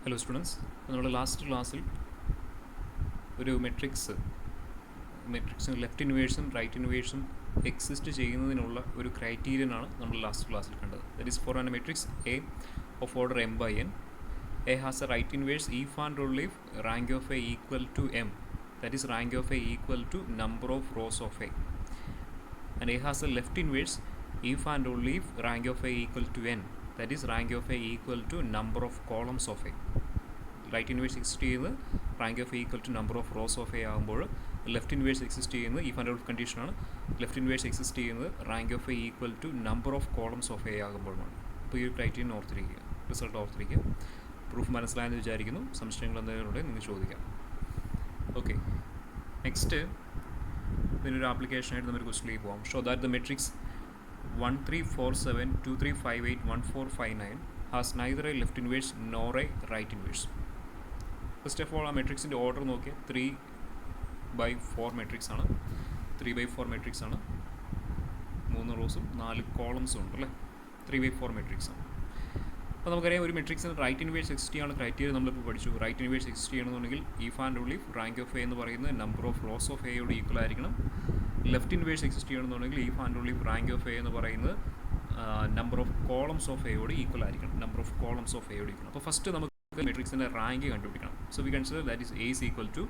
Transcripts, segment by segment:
Hello students, നമ്മുടെ last ക്ലാസ്സിൽ ഒരു മെട്രിക്സിന് ലെഫ്റ്റ് ഇൻവേഴ്സും റൈറ്റ് ഇൻവേഴ്സും എക്സിസ്റ്റ് ചെയ്യുന്നതിനുള്ള ഒരു ക്രൈറ്റീരിയനാണ് നമ്മൾ ലാസ്റ്റ് ക്ലാസ്സിൽ കണ്ടത്. That is for an matrix A of order M by N. A has a right inverse if and only if rank of A equal to m, that is rank of A equal to number of rows of A. And A has a left inverse if and only if rank of A equal to n, that is rank of A equal to number of columns of A. Right inverse exist ചെയ്യുന്നത് rank of A equal to number of rows of A ആകുമ്പോൾ, left inverse exist ചെയ്യുന്നത് if and out കണ്ടീഷനാണ്. Left inverse exist ചെയ്യുന്നത് rank of A equal to number of columns of A ആകുമ്പോഴാണ്. അപ്പോൾ ഈ ഒരു criterion ഓർത്തിരിക്കുക, റിസൾട്ട് ഓർത്തിരിക്കുക. പ്രൂഫ് മനസ്സിലായെന്ന് വിചാരിക്കുന്നു. സംശയങ്ങൾ എന്തെങ്കിലും ഉണ്ടെങ്കിൽ നിങ്ങൾക്ക് ചോദിക്കാം. ഓക്കെ, നെക്സ്റ്റ് ഇതിനൊരു ആപ്ലിക്കേഷനായിട്ട് നമുക്ക് ക്വസ്റ്റിലേക്ക് പോകാം. Show that the matrix 1 3 4 7 2 3 5 8 1 4 5 9 has neither a left inverse nor a right inverse. First of all ആ മെട്രിക്സിൻ്റെ ഓർഡർ നോക്കിയാൽ 3/4 മെട്രിക്സ് ആണ്. 3/4 മെട്രിക്സ് ആണ്. 3 റോസും 4 കോളംസും ഉണ്ട് അല്ലേ. 3/4 മെട്രിക്സ് ആണ്. അപ്പോൾ നമുക്കറിയാം ഒരു മെട്രിക്സിന് റൈറ്റ് ഇൻവേഴ്സ് എക്സിസ്റ്റ് ചെയ്യാനുള്ള ക്രൈറ്റീരിയ നമ്മളിപ്പോൾ പഠിച്ചു. റൈറ്റ് ഇൻവേഴ്സ് എക്സിസ്റ്റ് ചെയ്യണമെന്നുണ്ടെങ്കിൽ if and only if rank of A എന്ന് പറയുന്നത് നമ്പർ ഓഫ് റോസ് ഓഫ് എയോട് ഈക്വൽ ആയിരിക്കണം. ലെഫ്റ്റ് ഇൻവേഴ്സ് എക്സിസ്റ്റ് ചെയ്യണമെന്നുണ്ടെങ്കിൽ if and only if rank of A എന്ന് പറയുന്നത് നമ്പർ ഓഫ് കോളംസ് ഓഫ് എയോട് ഈക്വൽ ആയിരിക്കണം. നമ്പർ ഓഫ് കോളംസ് ഓഫ് എയോട് ഈക്വൽ. അപ്പോൾ ഫസ്റ്റ് നമുക്ക് മെട്രിക്സിൻ്റെ റാങ്ക് കണ്ടുപിടിക്കണം. So we consider that is A is equal to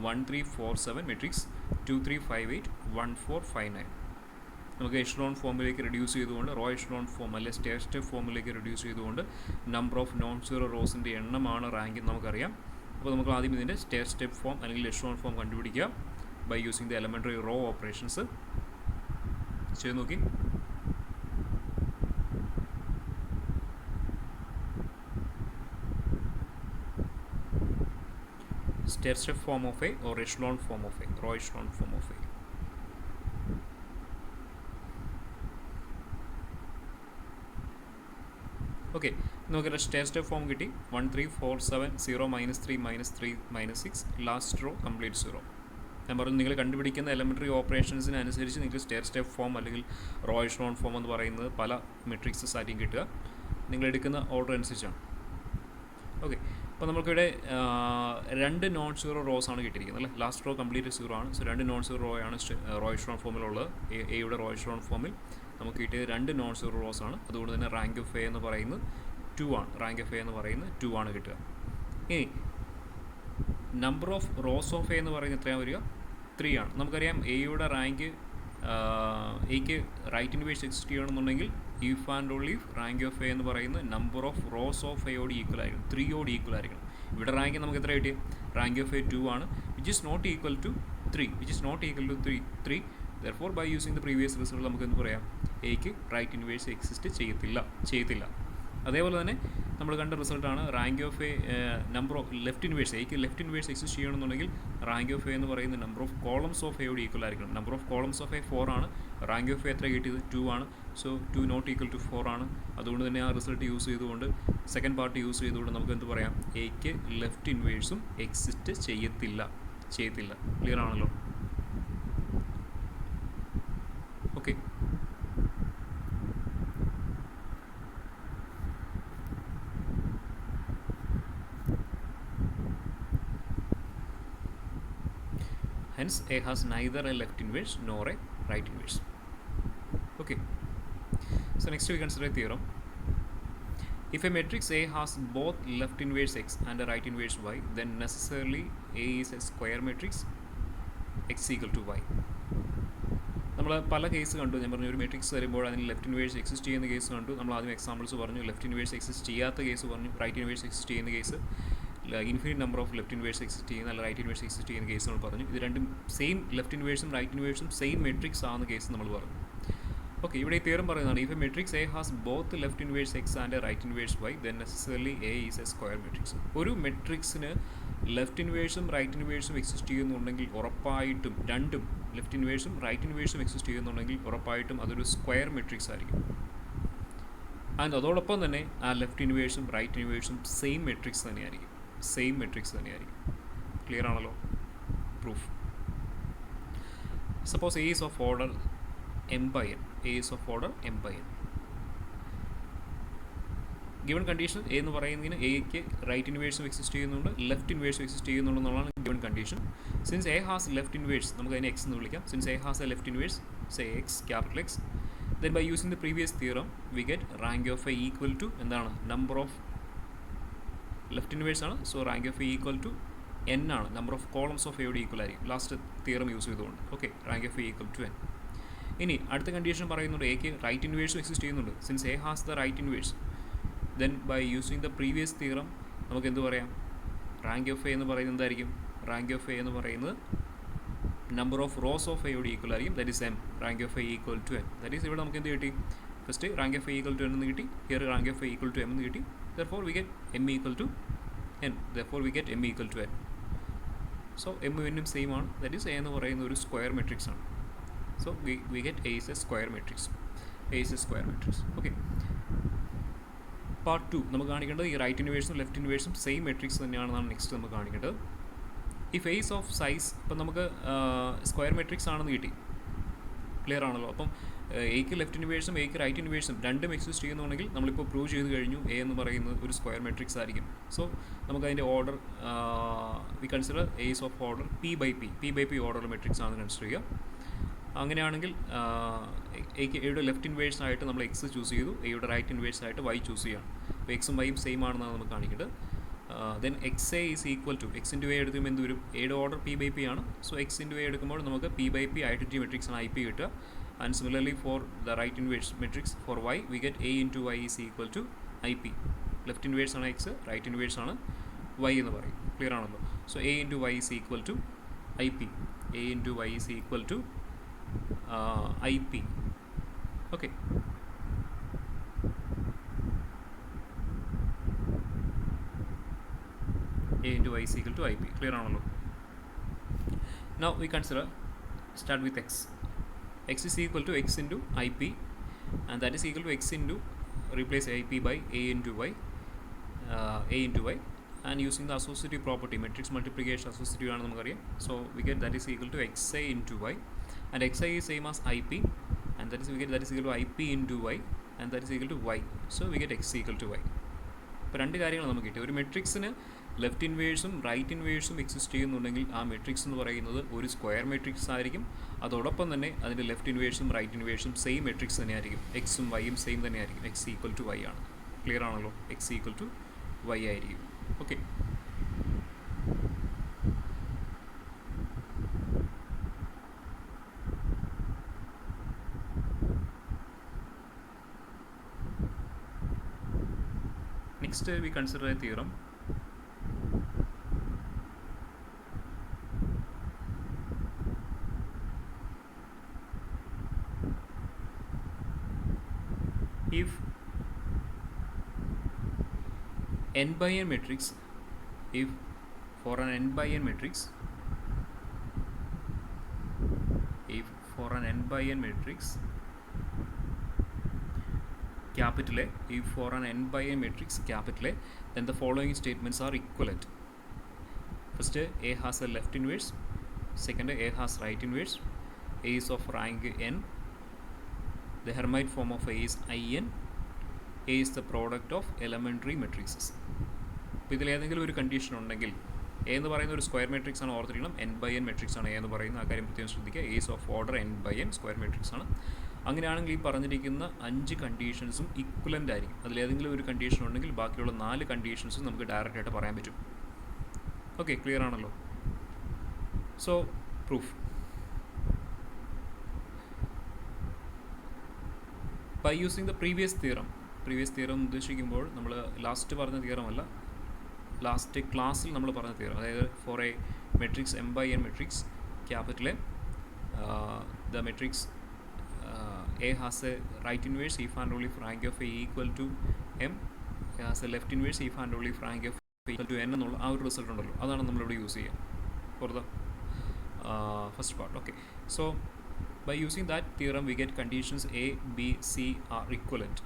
1 3 4 7 matrix 2 3 5 8 1 4 5 9. നമുക്ക് എഷ്ലോൺ ഫോമിലേക്ക് റെഡ്യൂസ് ചെയ്തുകൊണ്ട് റോ എഷ്ലോൺ ഫോം അല്ലെ സ്റ്റെപ്പ് ഫോമിലേക്ക് റെഡ്യൂസ് ചെയ്തുകൊണ്ട് നമ്പർ ഓഫ് നോൺ സീറോ റോസിൻ്റെ എണ്ണമാണ് റാങ്ക് എന്ന് നമുക്കറിയാം. അപ്പോൾ നമുക്ക് ആദ്യം ഇതിൻ്റെ സ്റ്റെപ്പ് ഫോം അല്ലെങ്കിൽ എഷ്ലോൺ ഫോം കണ്ടുപിടിക്കുക by using the elementary row operations. ചെയ്ത് നോക്കി. stair-step form of A or echelon form of A, row echelon form of A. Okay, നമുക്കൊരു സ്റ്റെപ്പ് ഫോം കിട്ടി. 1 3 4 7 0 -3 -3 -6 ലാസ്റ്റ് റോ കംപ്ലീറ്റ് 0. ഞാൻ പറഞ്ഞു നിങ്ങൾ കണ്ടുപിടിക്കുന്ന എലമെൻ്ററി ഓപ്പറേഷൻസിനനുസരിച്ച് നിങ്ങൾക്ക് സ്റ്റെപ്പ് ഫോം അല്ലെങ്കിൽ റോ എഷ്ലോൺ ഫോം എന്ന് പറയുന്നത് പല മെട്രിക്സസ് ആയിരിക്കും കിട്ടുക. നിങ്ങൾ എടുക്കുന്ന ഓർഡർ അനുസരിച്ചാണ്. ഓക്കെ, അപ്പോൾ നമുക്കിവിടെ 2 നോൺ സീറോ റോസ് ആണ് കിട്ടിയിരിക്കുന്നത് അല്ലേ. ലാസ്റ്റ് റോ കംപ്ലീറ്റ് 0 ആണ്. സോ 2 നോൺ സീറോ റോ ആണ് റോ എഷ്ലോൺ ഫോമിലുള്ളത്. എയുടെ റോ എഷ്ലോൺ ഫോമിൽ നമുക്ക് കിട്ടിയത് 2 നോൺ സീറോ റോസ് ആണ്. അതുകൊണ്ട് തന്നെ റാങ്ക് ഓഫ് എ എന്ന് പറയുന്നത് 2 ആണ്. റാങ്ക് ഓഫ് എ എന്ന് പറയുന്നത് 2 ആണ് കിട്ടുക. ഇനി number of rows of A എന്ന് പറയുന്നത് എത്രയാണ് വരിക? 3 ആണ്. നമുക്കറിയാം എയുടെ റാങ്ക് എക്ക് റൈറ്റ് ഇൻവേഴ്സ് എക്സിസ്റ്റ് ചെയ്യണമെന്നുണ്ടെങ്കിൽ if and only if rank of A എന്ന് പറയുന്നത് നമ്പർ ഓഫ് റോസ് ഓഫ് എയോട് ഈക്വൽ ആയിരിക്കണം. 3യോട് ഈക്വൽ ആയിരിക്കണം. ഇവിടെ റാങ്ക് നമുക്ക് എത്ര കിട്ടിയത്? റാങ്ക് ഓഫ് എ 2 ആണ്, which is not equal to 3. Therefore by using the previous result നമുക്ക് എന്ത് പറയാം? എക്ക് റൈറ്റ് ഇൻവേഴ്സ് എക്സിസ്റ്റ് ചെയ്യത്തില്ല. അതേപോലെ തന്നെ നമ്മൾ കണ്ട റിസൾട്ടാണ് rank of A number of left inverse. എക്ക് ലെഫ്റ്റ് ഇൻവേഴ്സ് എക്സിസ്റ്റ് ചെയ്യണമെന്നുണ്ടെങ്കിൽ റാങ്ക് ഓഫ് എ എന്ന് പറയുന്ന നമ്പർ ഓഫ് കോളംസ് ഓഫ് എയോട് ഈക്വൽ ആയിരിക്കണം. Number of columns of A 4 ആണ്. റാങ്ക് ഓഫ് എ എത്ര കിട്ടിയത്? 2 ആണ്. സോ 2 നോട്ട് ഈക്വൽ ടു 4 ആണ്. അതുകൊണ്ട് തന്നെ ആ റിസൾട്ട് യൂസ് ചെയ്തുകൊണ്ട് സെക്കൻഡ് പാർട്ട് യൂസ് ചെയ്തുകൊണ്ട് നമുക്ക് എന്ത് പറയാം? എക്ക് ലെഫ്റ്റ് ഇൻവേഴ്സും എക്സിസ്റ്റ് ചെയ്യത്തില്ല. ക്ലിയർ ആണല്ലോ? Okay, hence A has neither a left inverse nor a right inverse. Okay, so next we consider a theorem. If a matrix A has both left inverse x and a right inverse y, then necessarily A is a square matrix x equal to y. നമ്മൾ പല case കണ്ടു. ഞാൻ പറഞ്ഞു ഒരു matrix വരുമ്പോൾ അതിന് left inverse exist ചെയ്യുന്ന case കണ്ടു. നമ്മൾ ആദ്യം എക്സാമ്പിൾസ് പറഞ്ഞു. ലെഫ്റ്റ് ഇൻവേഴ്സ് എക്സിസ്റ്റ് ചെയ്യാത്ത കേസ് പറഞ്ഞു. റൈറ്റ് ഇൻവേഴ്സ് എക്സിസ്റ്റ് ചെയ്യുന്ന case, infinite number of left inverse exist ചെയ്യുന്ന അല്ല റൈറ്റ് ഇൻവേഴ്സ് എക്സിസ്റ്റ് ചെയ്യുന്ന കേസ് നമ്മൾ പറഞ്ഞു. ഇത് രണ്ടും സെയിം ലെഫ്റ്റ് ഇൻവേഴ്സും റൈറ്റ് ഇൻവേഴ്സും സെയിം മെട്രിക്സ് ആവുന്ന കേസ് നമ്മൾ പറഞ്ഞു. ഓക്കെ, ഇവിടെ ഈ തിയറം പറയുന്നതാണ് if a matrix A has both left inverse X and right inverse Y then necessarily A is a square matrix. ഒരു മെട്രിക്സിന് ലെഫ്റ്റ് ഇൻവേഴ്സും റൈറ്റ് ഇൻവേഴ്സും എക്സിസ്റ്റ് ചെയ്യുന്നുണ്ടെങ്കിൽ ഉറപ്പായിട്ടും രണ്ടും ലെഫ്റ്റ് ഇൻവേഴ്സും റൈറ്റ് ഇൻവേഴ്സും എക്സിസ്റ്റ് ചെയ്യുന്നുണ്ടെങ്കിൽ ഉറപ്പായിട്ടും അതൊരു സ്ക്വയർ മെട്രിക്സ് ആയിരിക്കും. ആൻഡ് അതോടൊപ്പം തന്നെ ആ ലെഫ്റ്റ് ഇൻവേഴ്സും റൈറ്റ് ഇൻവേഴ്സും സെയിം മെട്രിക്സ് തന്നെയായിരിക്കും. ക്ലിയർ ആണല്ലോ? Proof. Suppose A is of order m by n. A is of order m by n. Given condition A എന്ന് പറയുന്നതിന് എക്ക് റൈറ്റ് ഇൻവേഴ്സും എക്സിസ്റ്റ് ചെയ്യുന്നുണ്ട്, ലെഫ്റ്റ് ഇൻവേഴ്സും എക്സിസ്റ്റ് ചെയ്യുന്നുണ്ടെന്നുള്ളതാണ് given condition. Since A has left inverse, നമുക്ക് അതിനെ എക്സ് എന്ന് വിളിക്കാം. Since A has a left inverse, say X, capital X, then by using the previous theorem we get rank of a equal to എന്താണ്, number of left inverse ആണ്. So rank of A equal to n ആണ്, number of columns of എയുടെ equal ആയിരിക്കും last theorem use ചെയ്തുകൊണ്ട്. Okay, rank of A equal to n. ഇനി അടുത്ത condition പറയുന്നുണ്ട് എക്ക് റൈറ്റ് ഇൻവേഴ്സും എക്സിസ്റ്റ് ചെയ്യുന്നുണ്ട്. Since A has the right inverse, then by using the previous theorem നമുക്ക് എന്ത് പറയാം, റാങ്ക് ഓഫ് എ എന്ന് പറയുന്നത് എന്തായിരിക്കും, റാങ്ക് ഓഫ് എ എന്ന് പറയുന്നത് നമ്പർ ഓഫ് റോസ് ഓഫ് എയോട് ഈക്വൽ ആയിരിക്കും, that is m. Rank of A equal to n. That is ഇവിടെ നമുക്ക് എന്ത് കിട്ടി, first rank of A equal to n എന്ന് കിട്ടി, here rank of A equal to m എന്ന് കിട്ടി. Therefore we get m equal to n, therefore we get m equal to n. So m എന്നും same ആണ്, that is A എന്ന് പറയുന്ന ഒരു square matrix ആണ്. So we get A is A square matrix, A is A square matrix. Okay, part 2 നമുക്ക് കാണിക്കേണ്ടത് ഈ right ഇൻവേഴ്സും left ഇൻവേഴ്സും same matrix തന്നെയാണെന്നാണ് നെക്സ്റ്റ് നമുക്ക് കാണിക്കേണ്ടത്. ഈ ഫേസ് ഓഫ് സൈസ് ഇപ്പം നമുക്ക് സ്ക്വയർ മെട്രിക്സ് ആണെന്ന് കിട്ടി, ക്ലിയർ ആണല്ലോ. അപ്പം എക്ക് ലെഫ്റ്റ് ഇൻവേഴ്സും എക്ക് റൈറ്റ് ഇൻവേഴ്സും രണ്ടും എക്സിസ്റ്റ് ചെയ്യുന്നുണ്ടെങ്കിൽ നമ്മളിപ്പോൾ പ്രൂവ് ചെയ്ത് കഴിഞ്ഞു എ എന്ന് പറയുന്നത് ഒരു സ്ക്വയർ മെട്രിക്സ് ആയിരിക്കും. സോ നമുക്കതിൻ്റെ order we consider as of order P by P order matrix ആണ് കൺസിഡർ ചെയ്യുക. അങ്ങനെയാണെങ്കിൽ എയുടെ ലെഫ്റ്റ് ഇൻവേഴ്സ് ആയിട്ട് നമ്മൾ എക്സ് ചൂസ് ചെയ്തു, എയുടെ റൈറ്റ് ഇൻവേഴ്സ് ആയിട്ട് വൈ ചൂസ് ചെയ്യണം. അപ്പോൾ എക്സും വൈയും സെയിം ആണെന്നാണ് നമുക്ക് കാണിക്കേണ്ടത്. Then X A is equal to X into A എടുക്കുമ്പോൾ എന്ത് വരും, എയുടെ ഓർഡർ പി ബൈ പി ആണ്. സോ എക്സ് ഇൻറ്റു എ എടുക്കുമ്പോൾ നമുക്ക് P by P identity matrix ആണ് ഐ പി കിട്ടുക. And similarly for the right inverse matrix for Y we get A into Y is equal to I P. Left inverse ആണ് X, right inverse ആണ് Y എന്ന് പറയും, clear ആണല്ലോ. So A into Y is equal to I P, A into Y is equal to I P. Okay, a into y is equal to ip, clear ആണല്ലോ. Now we consider, start with x. X is equal to x into ip, and that is equal to x into, replace ip by a into y, and using the associative property, matrix multiplication associative ആണ് നമുക്കറിയാം. So we get that is equal to xi into y, and xi is same as ip, and that is we get that is equal to ip into y, and that is equal to y. So we get x equal to y. ഇപ്പോൾ രണ്ട് കാര്യങ്ങൾ നമുക്ക് കിട്ടി. ഒരു മെട്രിക്സിന് left ഇൻവേഴ്സും right ഇൻവേഴ്സും exist ചെയ്യുന്നുണ്ടെങ്കിൽ ആ മെട്രിക്സ് എന്ന് പറയുന്നത് ഒരു സ്ക്വയർ മെട്രിക്സ് ആയിരിക്കും. അതോടൊപ്പം തന്നെ അതിൻ്റെ ലെഫ്റ്റ് ഇൻവേഴ്സും റൈറ്റ് ഇൻവേഴ്സും സെയിം മെട്രിക്സ് തന്നെയായിരിക്കും, എക്സും വൈയും സെയിം തന്നെയായിരിക്കും. എക്സ് ഈക്വൽ ടു വൈ ആണ്, ക്ലിയർ ആണല്ലോ. എക്സ് ഈക്വൽ ടു വൈ ആയിരിക്കും. Okay, next we consider a theorem. If n by n matrix, if for an n by n matrix, if for an n by n matrix capital A, if for an n by n matrix capital A, then the following statements are equivalent. First, A has a left inverse. Second, A has right inverse. A is of rank n. The Hermite form of A is in. A is the product of elementary matrices. ഇപ്പോൾ ഇതിൽ ഏതെങ്കിലും ഒരു condition ഉണ്ടെങ്കിൽ A എന്ന് പറയുന്ന ഒരു square matrix ആണ് ഓർത്തിരിക്കണം, എൻ ബൈ എൻ മെട്രിക്സ് ആണ് എ എന്ന് പറയുന്ന ആ കാര്യം പ്രത്യേകം ശ്രദ്ധിക്കുക. A is of order N by N square matrix ആണ്. അങ്ങനെയാണെങ്കിൽ ഈ പറഞ്ഞിരിക്കുന്ന 5 കണ്ടീഷൻസും ഇക്വലൻ്റ് ആയിരിക്കും. അതിലേതെങ്കിലും ഒരു കണ്ടീഷൻ ഉണ്ടെങ്കിൽ ബാക്കിയുള്ള 4 കണ്ടീഷൻസും നമുക്ക് ഡയറക്റ്റ് ആയിട്ട് പറയാൻ പറ്റും. ഓക്കെ, ക്ലിയർ ആണല്ലോ. So proof by using the previous theorem ഉദ്ദേശിക്കുമ്പോൾ നമ്മൾ ലാസ്റ്റ് പറഞ്ഞ തിയറം അല്ല, ലാസ്റ്റ് ക്ലാസ്സിൽ നമ്മൾ പറഞ്ഞ തിയറം. അതായത് for a matrix M by N matrix capital A, the matrix A has a right inverse if and only if rank of A equal to M, A has a left inverse if and only if rank of A equal to N എന്നുള്ള ആ ഒരു result ഉണ്ടല്ലോ, അതാണ് നമ്മളിവിടെ use ചെയ്യുക for the first part. Okay, so by using that theorem we get conditions A B C are equivalent.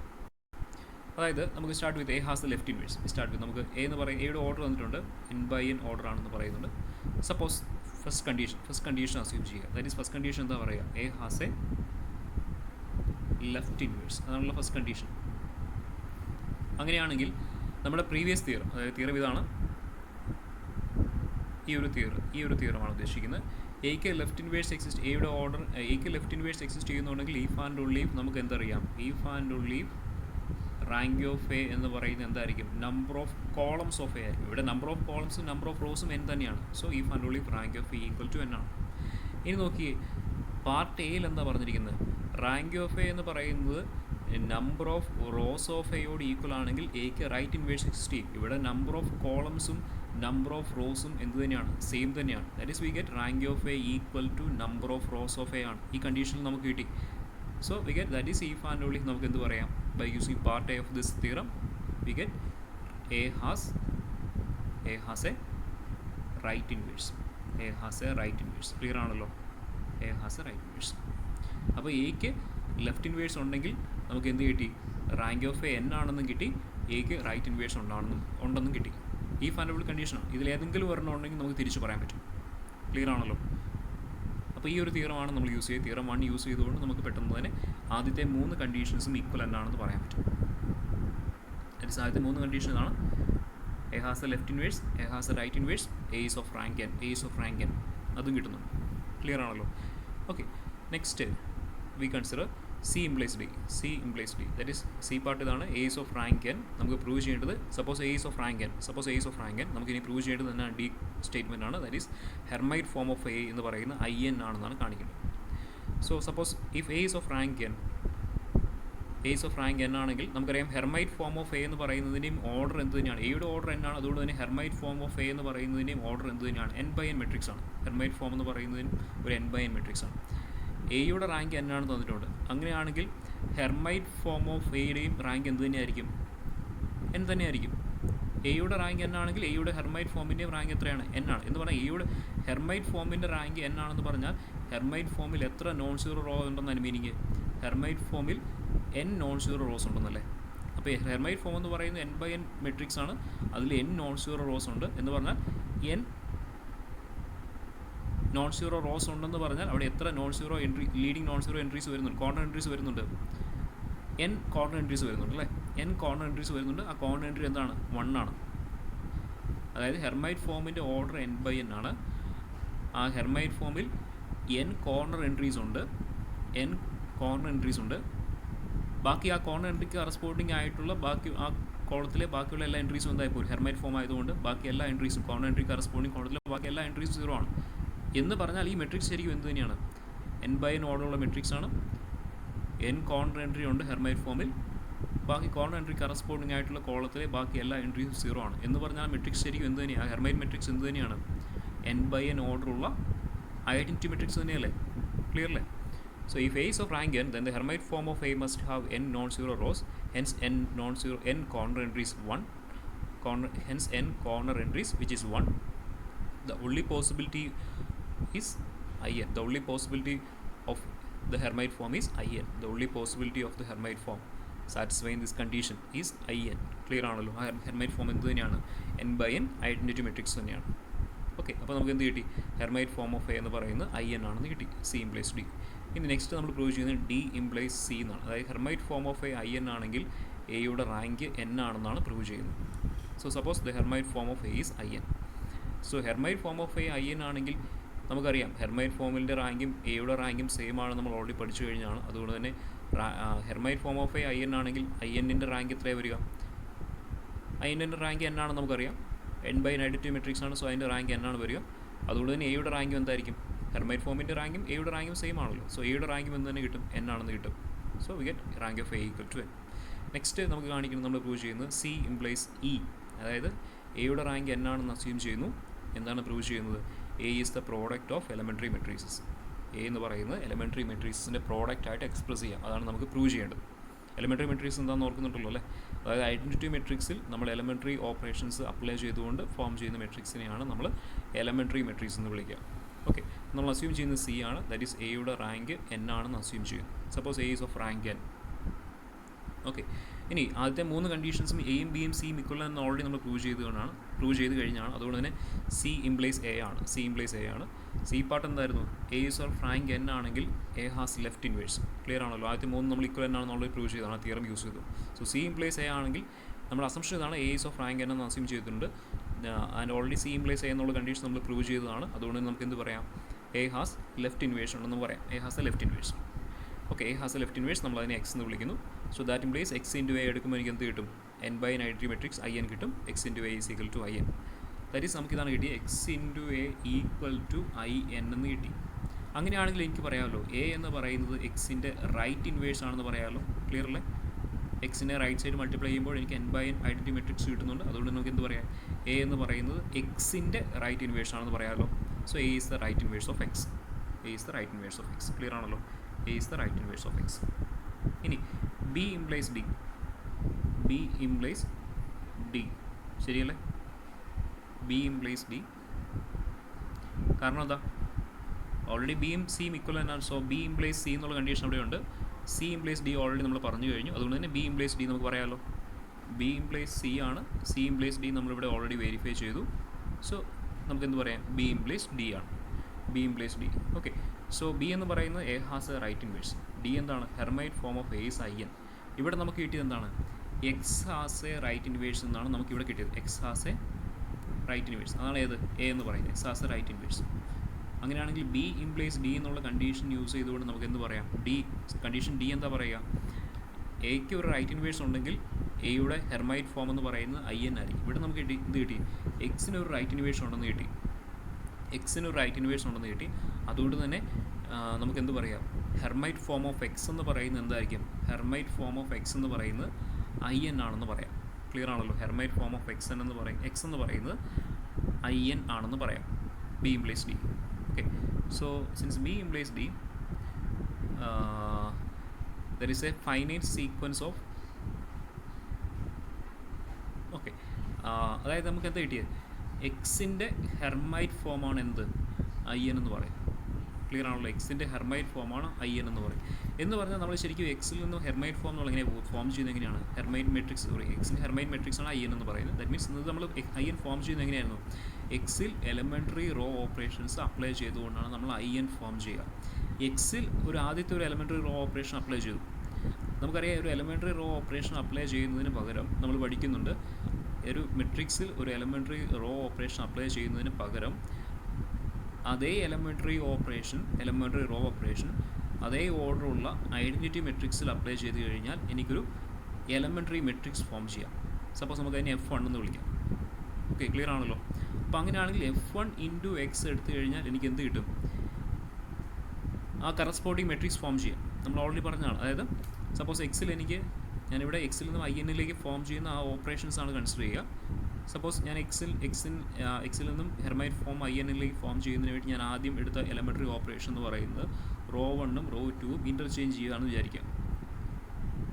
അതായത് നമുക്ക് start with A has the left inverse. Start with നമുക്ക് എ എന്ന് പറയും, എയുടെ ഓർഡർ വന്നിട്ടുണ്ട് എൻ ബൈ എൻ ഓർഡർ ആണെന്ന് പറയുന്നുണ്ട്. Suppose first condition assume ചെയ്യുക. ദാറ്റ് ഈസ് ഫസ്റ്റ് കണ്ടീഷൻ എന്താ പറയുക, A has a left inverse, അതാണുള്ള ഫസ്റ്റ് കണ്ടീഷൻ. അങ്ങനെയാണെങ്കിൽ നമ്മുടെ പ്രീവിയസ് തിയറം, അതായത് തിയറം ഇതാണ്, ഈ ഒരു തിയറമാണ് ഉദ്ദേശിക്കുന്നത്. എക്ക് ലെഫ്റ്റ് ഇൻവേഴ്സ് എക്സിസ്റ്റ്, എയുടെ ഓർഡർ എക്ക് ലെഫ്റ്റ് ഇൻവേഴ്സ് എക്സിസ്റ്റ് ചെയ്യുന്നുണ്ടെങ്കിൽ ഈഫ് ആൻഡ് ഓൺലി ഇഫ് നമുക്ക് എന്തറിയാം, if and only if rank of A എന്ന് പറയുന്നത് എന്തായിരിക്കും, number of columns of A ആയിരിക്കും. ഇവിടെ നമ്പർ ഓഫ് കോളംസും നമ്പർ ഓഫ് റോസും എൻ തന്നെയാണ്. So if and only if rank of A equal to n ആണ്. ഇനി നോക്കിയേ, പാർട്ട് എയിൽ എന്താ പറഞ്ഞിരിക്കുന്നത്, റാങ്ക് ഓഫ് എ എന്ന് പറയുന്നത് നമ്പർ ഓഫ് റോസ് ഓഫ് എയോട് ഈക്വൽ ആണെങ്കിൽ എക്ക് റൈറ്റ് ഇൻവേഴ്സ് എക്സിസ്റ്റ് ചെയ്യും. ഇവിടെ നമ്പർ ഓഫ് കോളംസും നമ്പർ ഓഫ് റോസും എന്ത് തന്നെയാണ്, സെയിം തന്നെയാണ്. That is we get rank of A equal to number of rows of A ആണ്. ഈ കണ്ടീഷനിൽ നമുക്ക് കിട്ടി. So we get that is if and only. നമുക്ക് എന്ത് പറയാം, by using part A of this theorem we get A has a right inverse. A has a right inverse. Clear ആണല്ലോ, A has a right inverse. അപ്പോൾ എക്ക് left inverse ഉണ്ടെങ്കിൽ നമുക്ക് എന്ത് കിട്ടി, റാങ്ക് ഓഫ് എ എൻ ആണെന്നും കിട്ടി, എക്ക് റൈറ്റ് ഇൻവേഴ്സ് ഉണ്ടെന്നും കിട്ടി. ഈ ഫാൻഡബിൾ കണ്ടീഷനാണ്. ഇതിലേതെങ്കിലും ഒരെണ്ണം ഉണ്ടെങ്കിൽ നമുക്ക് തിരിച്ച് പറയാൻ പറ്റും. ക്ലിയർ ആണല്ലോ. അപ്പോൾ ഈ ഒരു തിയറമാണ് നമ്മൾ യൂസ് ചെയ്ത്, തിയറം 1 യൂസ് ചെയ്തുകൊണ്ട് നമുക്ക് പെട്ടെന്ന് തന്നെ ആദ്യത്തെ 3 കണ്ടീഷൻസും ഈക്വൽ എന്നാണെന്ന് പറയാൻ പറ്റും. ആദ്യത്തെ 3 കണ്ടീഷൻ ആണ്, A has a left inverse, A has a right inverse, A is of rank N, അതും കിട്ടുന്നു. ക്ലിയർ ആണല്ലോ. Okay, next we consider C implies D. That is C part ഇതാണ്, A is of rank n. നമുക്ക് prove ചെയ്യേണ്ടത് suppose A is of rank n, നമുക്ക് ഇനി prove ചെയ്യേണ്ടത് തന്നെ D സ്റ്റേറ്റ്മെൻ്റ് ആണ്. That is Hermite form of A എന്ന് പറയുന്ന IN ആണെന്നാണ് കാണിക്കുന്നത്. So suppose if A is of rank n ആണെങ്കിൽ നമുക്കറിയാം ഹെർമൈറ്റ് ഫോം ഓഫ് എ എന്ന് പറയുന്നതിൻ്റെയും ഓർഡർ എന്ത് തന്നെയാണ്, എയുടെ ഓർഡർ n ആണ്. അതുകൊണ്ട് തന്നെ ഹെർമൈറ്റ് ഫോം ഓഫ് എ എന്ന് പറയുന്നതിൻ്റെയും ഓർഡർ എന്ത് തന്നെയാണ്, n/n മെട്രിക്സ് ആണ്. ഹെർമൈറ്റ് ഫോം എന്ന് പറയുന്നതിനും ഒരു n/n മെട്രിക്സ് ആണ്. എയുടെ റാങ്ക് n ആണ് തന്നിട്ടുണ്ട്. അങ്ങനെയാണെങ്കിൽ ഹെർമൈറ്റ് ഫോം ഓഫ് എയുടെയും റാങ്ക് എന്ത് തന്നെയായിരിക്കും, n തന്നെയായിരിക്കും. എയുടെ റാങ്ക് n ആണെങ്കിൽ എയുടെ ഹെർമൈറ്റ് ഫോമിൻ്റെയും റാങ്ക് എത്രയാണ്, n ആണ്. എന്ന് പറഞ്ഞാൽ എയുടെ ഹെർമൈറ്റ് ഫോമിൻ്റെ റാങ്ക് n ആണെന്ന് പറഞ്ഞാൽ ഹെർമൈറ്റ് ഫോമിൽ എത്ര നോൺ സീറോ റോ ഉണ്ടെന്നാണ് മീനിങ്, ഹെർമൈറ്റ് ഫോമിൽ n നോൺ സീറോ റോസ് ഉണ്ടെന്നല്ലേ. അപ്പോൾ ഹെർമൈറ്റ് ഫോം എന്ന് പറയുന്നത് n/n മെട്രിക്സ് ആണ്. അതിൽ n നോൺ സീറോ റോസ് ഉണ്ട് എന്ന് പറഞ്ഞാൽ n നോൺ സീറോ റോസ് ഉണ്ടെന്ന് പറഞ്ഞാൽ അവിടെ എത്ര non zero leading non zero entries വരുന്നുണ്ട്, കോർണർ എൻട്രീസ് വരുന്നുണ്ട്, n കോർണർ എൻട്രീസ് വരുന്നുണ്ട് അല്ലേ. n കോർണർ എൻട്രീസ് വരുന്നുണ്ട്. ആ കോർണർ എൻട്രി എന്താണ്, 1 ആണ്. അതായത് ഹെർമൈറ്റ് ഫോമിൻ്റെ ഓർഡർ n/n ആണ്. ആ ഹെർമൈറ്റ് ഫോമിൽ n കോർണർ എൻട്രീസ് ഉണ്ട്. ബാക്കി ആ കോർണർ എൻട്രിക്ക് കറസ്പോണ്ടിങ് ആയിട്ടുള്ള ബാക്കി ആ കോളത്തിലെ ബാക്കിയുള്ള എല്ലാ എൻട്രീസും എന്തായിപ്പോൾ ഹെർമൈറ്റ് ഫോം ആയതുകൊണ്ട് ബാക്കി എല്ലാ എൻട്രീസും കോർണർ എൻട്രി കറസ്പോണ്ടിങ് കോളത്തിലെ ബാക്കി എല്ലാ എൻട്രീസും 0 ആണ്. എന്ന് പറഞ്ഞാൽ ഈ മെട്രിക്സ് ശരിക്കും എന്ത് തന്നെയാണ്, n/n ഓർഡറുള്ള മെട്രിക്സ് ആണ്. n കോർണർ എൻട്രി ഉണ്ട് ഹെർമൈറ്റ് ഫോമിൽ, ബാക്കി കോർണർ എൻട്രി കറസ്പോണ്ടിങ് ആയിട്ടുള്ള കോളത്തിലെ ബാക്കി എല്ലാ എൻട്രീസും 0 ആണ്. എന്ന് പറഞ്ഞാൽ മെട്രിക്സ് ശരിക്കും എന്ത് തന്നെയാണ്, ഹെർമൈറ്റ് മെട്രിക്സ് എന്ത് തന്നെയാണ്, n/n ഓർഡറുള്ള ഐഡൻറ്റിറ്റി മെട്രിക്സ് തന്നെയല്ലേ. ക്ലിയർ അല്ലേ. So if A is of rank n, then the Hermite form of A must have n non-zero rows, hence n corner entries 1, hence n corner entries which is 1. The only possibility is in. The only possibility of the Hermite form is in. The only possibility of the Hermite form satisfying this condition is in. Clear ആണല്ലോ. ആ Hermite form എന്ത് തന്നെയാണ്, n/n identity matrix തന്നെയാണ്. Okay, അപ്പോൾ നമുക്ക് എന്ത് കിട്ടി, Hermite form of A എന്ന് പറയുന്നത് IN ആണെന്ന് കിട്ടി. C implies D. ഇനി നെക്സ്റ്റ് നമ്മൾ പ്രൂവ് ചെയ്യുന്നത് D implies C എന്നാണ്. അതായത് Hermite form of A IN ആണെങ്കിൽ എയുടെ റാങ്ക് n ആണെന്നാണ് പ്രൂവ് ചെയ്യുന്നത്. So suppose the Hermite form of A is IN. So Hermite form of A IN ആണെങ്കിൽ നമുക്കറിയാം ഹെർമൈറ്റ് ഫോമിൻ്റെ റാങ്കും എയുടെ റാങ്കും സെയിം ആണ്, നമ്മൾ ഓൾറെഡി പഠിച്ചു കഴിഞ്ഞാണ്. അതുകൊണ്ട് തന്നെ Hermite form of A IN ആണെങ്കിൽ IN-ൻ്റെ റാങ്ക് എത്രയാണ് വരിക, IN-ൻ്റെ റാങ്ക് n ആണെന്ന് നമുക്കറിയാം. n/n ഐഡൻറ്റിറ്റി മെട്രിക്സ് ആണ്. സോ അതിൻ്റെ റാങ്ക് n ആണ് വരിക. അതുകൊണ്ട് തന്നെ എയുടെ റാങ്കും എന്തായിരിക്കും, ഹെർമൈറ്റ് ഫോമിൻ്റെ റാങ്കും എയുടെ റാങ്കും സെയിം ആണല്ലോ. സോ എയുടെ റാങ്കും എന്ത് തന്നെ കിട്ടും, n ആണെന്ന് കിട്ടും. So we get rank of A equal to n. Next നമുക്ക് കാണിക്കുന്നത്, നമ്മൾ പ്രൂവ് ചെയ്യുന്നത് C implies E. അതായത് എയുടെ റാങ്ക് n ആണെന്ന് അസ്യൂം ചെയ്യുന്നു. എന്താണ് പ്രൂവ് ചെയ്യുന്നത്, A is the product of elementary matrices. A എന്ന് പറയുന്നത് എലമെൻ്ററി മെട്രീസസിൻ്റെ പ്രോഡക്റ്റ് ആയിട്ട് എക്സ്പ്രസ് ചെയ്യാം. അതാണ് നമുക്ക് പ്രൂവ് ചെയ്യേണ്ടത്. എലമെൻ്ററി മെട്രിക്സ് എന്താണെന്ന് ഓർക്കുന്നുണ്ടല്ലോ അല്ലേ. അതായത് ഐഡൻറ്റിറ്റി മെട്രിക്സിൽ നമ്മൾ എലമെൻ്ററി ഓപ്പറേഷൻസ് അപ്ലൈ ചെയ്തുകൊണ്ട് ഫോം ചെയ്യുന്ന മെട്രിക്സിനെയാണ് നമ്മൾ എലമെൻ്ററി മെട്രിക്സ് എന്ന് വിളിക്കുക. ഓക്കെ, നമ്മൾ അസ്യൂം ചെയ്യുന്നത് C ആണ്. ദാറ്റ് ഈസ് എയുടെ റാങ്ക് n ആണെന്ന് അസ്യൂം ചെയ്യുന്നു. Suppose A is of rank n. Okay, ഇനി ആദ്യത്തെ 3 കണ്ടീഷൻസും എയും ബിയും സിയും ഇക്വൽ എന്ന് ഓൾറെഡി നമ്മൾ പ്രൂവ് ചെയ്ത് കഴിഞ്ഞാണ്. അതുകൊണ്ട് തന്നെ C implies A ആണ്. C പാർട്ട് എന്തായിരുന്നു, A is of rank n ആണെങ്കിൽ A has left inverse. Clear ആണല്ലോ. ആദ്യത്തെ 3 നമ്മൾ ഇക്വൽ എന്നാണെന്ന് ഓൾറെഡി പ്രൂവ് ചെയ്താണ്, തിയറം യൂസ് ചെയ്തു. സോ C implies A ആണെങ്കിൽ നമ്മുടെ അസംഷൻ ഇതാണ്, A is of rank n എന്ന് അസ്യൂം ചെയ്തിട്ടുണ്ട്. And already C implies A എന്നുള്ള കണ്ടീഷൻ നമ്മൾ പ്രൂവ് ചെയ്തതാണ്. അതുകൊണ്ട് നമുക്ക് എന്ത് പറയാം, എ ഹാസ് ലെഫ്റ്റ് ഇൻവേഴ്സ് ഉണ്ടെന്ന് പറയാം. A has a left inverse. Okay, A has a left inverse, നമ്മൾ അതിനെ എക്സ് എന്ന് വിളിക്കുന്നു. So that implies X into A എടുക്കുമ്പോൾ എനിക്ക് എന്ത് കിട്ടും, n by n identity matrix I n കിട്ടും. X into A is equal to I n. That is നമുക്കിതാണ് കിട്ടി, X into A equal to I n എന്ന് കിട്ടി. അങ്ങനെയാണെങ്കിൽ എനിക്ക് പറയാമല്ലോ എ എന്ന് പറയുന്നത് എക്സിൻ്റെ റൈറ്റ് ഇൻവേഴ്സ് ആണെന്ന് പറയാമല്ലോ. ക്ലിയർ അല്ലേ? എക്സിനെ റൈറ്റ് സൈഡ് മൾട്ടിപ്ലൈ ചെയ്യുമ്പോൾ എനിക്ക് n by n identity matrix കിട്ടുന്നുണ്ട്. അതുകൊണ്ട് നമുക്ക് എന്ത് പറയാം, എ എന്ന് പറയുന്നത് എക്സിൻ്റെ റൈറ്റ് ഇൻവേഴ്സ് ആണെന്ന് പറയാമല്ലോ. So A is the right inverse of X. A is the right inverse of X. Clear ആണല്ലോ? A is the right inverse of X. ഇനി B implies D. B implies D, ശരിയല്ലേ? B implies D. കാരണം എന്താ, already ബിയും സിയും equal തന്നെയാണ്. So B implies C എന്നുള്ള കണ്ടീഷൻ അവിടെ ഉണ്ട്. സി ഇംപ്ലൈസ് ഡി ഓൾറെഡി നമ്മൾ പറഞ്ഞു കഴിഞ്ഞു. അതുകൊണ്ട് തന്നെ ബി ഇംപ്ലൈസ് ഡി നമുക്ക് പറയാമല്ലോ. ബി ഇംപ്ലൈസ് സി ആണ്. സി ഇംപ്ലൈസ് ഡി നമ്മളിവിടെ ഓൾറെഡി വെരിഫൈ ചെയ്തു. സോ നമുക്ക് എന്ത് പറയാം, ബി ഇംപ്ലൈസ് ഡി ആണ്. B implies D. Okay, so B എന്ന് പറയുന്നത് A has a right inverse. D എന്താണ്, Hermite form of A is I n. ഇവിടെ നമുക്ക് കിട്ടിയത് എന്താണ്, X has a right inverse എന്നാണ് നമുക്ക് ഇവിടെ കിട്ടിയത്. X has a right inverse, അതാണ് ഏത്, എ എന്ന് പറയുന്നത്. X has a right inverse. അങ്ങനെയാണെങ്കിൽ ബി ഇംപ്ലൈസ് ഡി എന്നുള്ള കണ്ടീഷൻ യൂസ് ചെയ്തുകൊണ്ട് നമുക്ക് എന്ത് പറയാം, ഡി കണ്ടീഷൻ ഡി എന്താ പറയുക, എക്ക് ഒരു റൈറ്റ് ഇൻവേഴ്സ് ഉണ്ടെങ്കിൽ എയുടെ ഹെർമൈറ്റ് ഫോം എന്ന് പറയുന്നത് ഐ എൻ ആയിരിക്കും. ഇവിടെ നമുക്ക് കിട്ടി, എന്ത് കിട്ടി, എക്സിന് ഒരു റൈറ്റ് ഇൻവേഴ്സ് ഉണ്ടെന്ന് കിട്ടി. എക്സിന് ഒരു റൈറ്റ് ഇൻവേഴ്സ് ഉണ്ടെന്ന് കിട്ടി. അതുകൊണ്ട് തന്നെ നമുക്ക് എന്ത് പറയാം, ഹെർമൈറ്റ് ഫോം ഓഫ് എക്സ് എന്ന് പറയുന്നത് എന്തായിരിക്കും, ഹെർമൈറ്റ് ഫോം ഓഫ് എക്സ് എന്ന് പറയുന്നത് ഐ എൻ ആണെന്ന് പറയാം. ക്ലിയർ ആണല്ലോ? ഹെർമൈറ്റ് ഫോം ഓഫ് എക്സ് എന്ന് പറയും, എക്സ് എന്ന് പറയുന്നത് ഐ എൻ ആണെന്ന് പറയാം. B implies D. Okay, so since B implies D, there is a finite sequence of okay, അതായത് നമുക്ക് എന്താ കിട്ടിയത്, എക്സിൻ്റെ ഹെർമൈറ്റ് ഫോമാണ് എന്ത്, ഐ എൻ എന്ന് പറയും. ക്ലിയർ ആണല്ലോ? എക്സിൻ്റെ ഹെർമൈറ്റ് ഫോമാണ് ഐ എൻ എന്ന് പറയും. എന്ന് പറഞ്ഞാൽ നമ്മൾ ശരിക്കും എക്സിൽ നിന്ന് ഹെർമൈറ്റ് ഫോം നമ്മൾ എങ്ങനെ ഫോം ചെയ്യുന്നത്, എങ്ങനെയാണ്, ഹെർമൈറ്റ് മെട്രിക്സ്, സോറി, എക്സിൻ്റെ ഹെർമൈറ്റ് മെട്രിക്സ് ആണ് ഐ എൻ എന്ന് പറയുന്നത്. ദാറ്റ് മീൻസ് ഇത് നമ്മൾ ഐ എൻ ഫോം ചെയ്യുന്നത് എങ്ങനെയായിരുന്നു, എക്സിൽ എലമെൻ്ററി റോ ഓപ്പറേഷൻസ് അപ്ലൈ ചെയ്തുകൊണ്ടാണ് നമ്മൾ ഐ എൻ ഫോം ചെയ്യുക. എക്സിൽ ആദ്യത്തെ ഒരു എലമെൻ്ററി റോ ഓപ്പറേഷൻ അപ്ലൈ ചെയ്തു. നമുക്കറിയാം, ഒരു എലമെൻ്ററി റോ ഓപ്പറേഷൻ അപ്ലൈ ചെയ്യുന്നതിന് പകരം നമ്മൾ പഠിക്കുന്നുണ്ട്, ഒരു മെട്രിക്സിൽ ഒരു എലമെൻ്ററി റോ ഓപ്പറേഷൻ അപ്ലൈ ചെയ്യുന്നതിന് പകരം അതേ എലമെൻ്ററി റോ ഓപ്പറേഷൻ അതേ ഓർഡറുള്ള ഐഡൻറ്റിറ്റി മെട്രിക്സിൽ അപ്ലൈ ചെയ്ത് കഴിഞ്ഞാൽ എനിക്കൊരു എലമെൻ്ററി മെട്രിക്സ് ഫോം ചെയ്യാം. സപ്പോസ് നമുക്ക് അതിനെ F1 എന്ന് വിളിക്കാം. ഓക്കെ, ക്ലിയർ ആണല്ലോ? അപ്പോൾ അങ്ങനെയാണെങ്കിൽ F1 ഇൻറ്റു എക്സ് എടുത്തു കഴിഞ്ഞാൽ എനിക്ക് എന്ത് കിട്ടും, ആ കറസ്പോണ്ടിങ് മെട്രിക്സ് ഫോം ചെയ്യാം. നമ്മൾ ഓൾറെഡി പറഞ്ഞതാണ്. അതായത് സപ്പോസ് എക്സിൽ ഞാനിവിടെ എക്സിൽ നിന്നും ഐ എന്നിലേക്ക് ഫോം ചെയ്യുന്ന ആ ഓപ്പറേഷൻസ് ആണ് കൺസിഡർ ചെയ്യുക. സപ്പോസ് ഞാൻ എക്സിൽ നിന്നും ഹെർമൈറ്റ് ഫോം ഐ എന്നിലേക്ക് ഫോം ചെയ്യുന്നതിന് വേണ്ടി ഞാൻ ആദ്യം എടുത്ത എലമെൻ്ററി ഓപ്പറേഷൻ എന്ന് പറയുന്നത് റോ 1ഉം റോ 2ഉം ഇൻ്റർചേഞ്ച് ചെയ്യുകയാണെന്ന് വിചാരിക്കാം.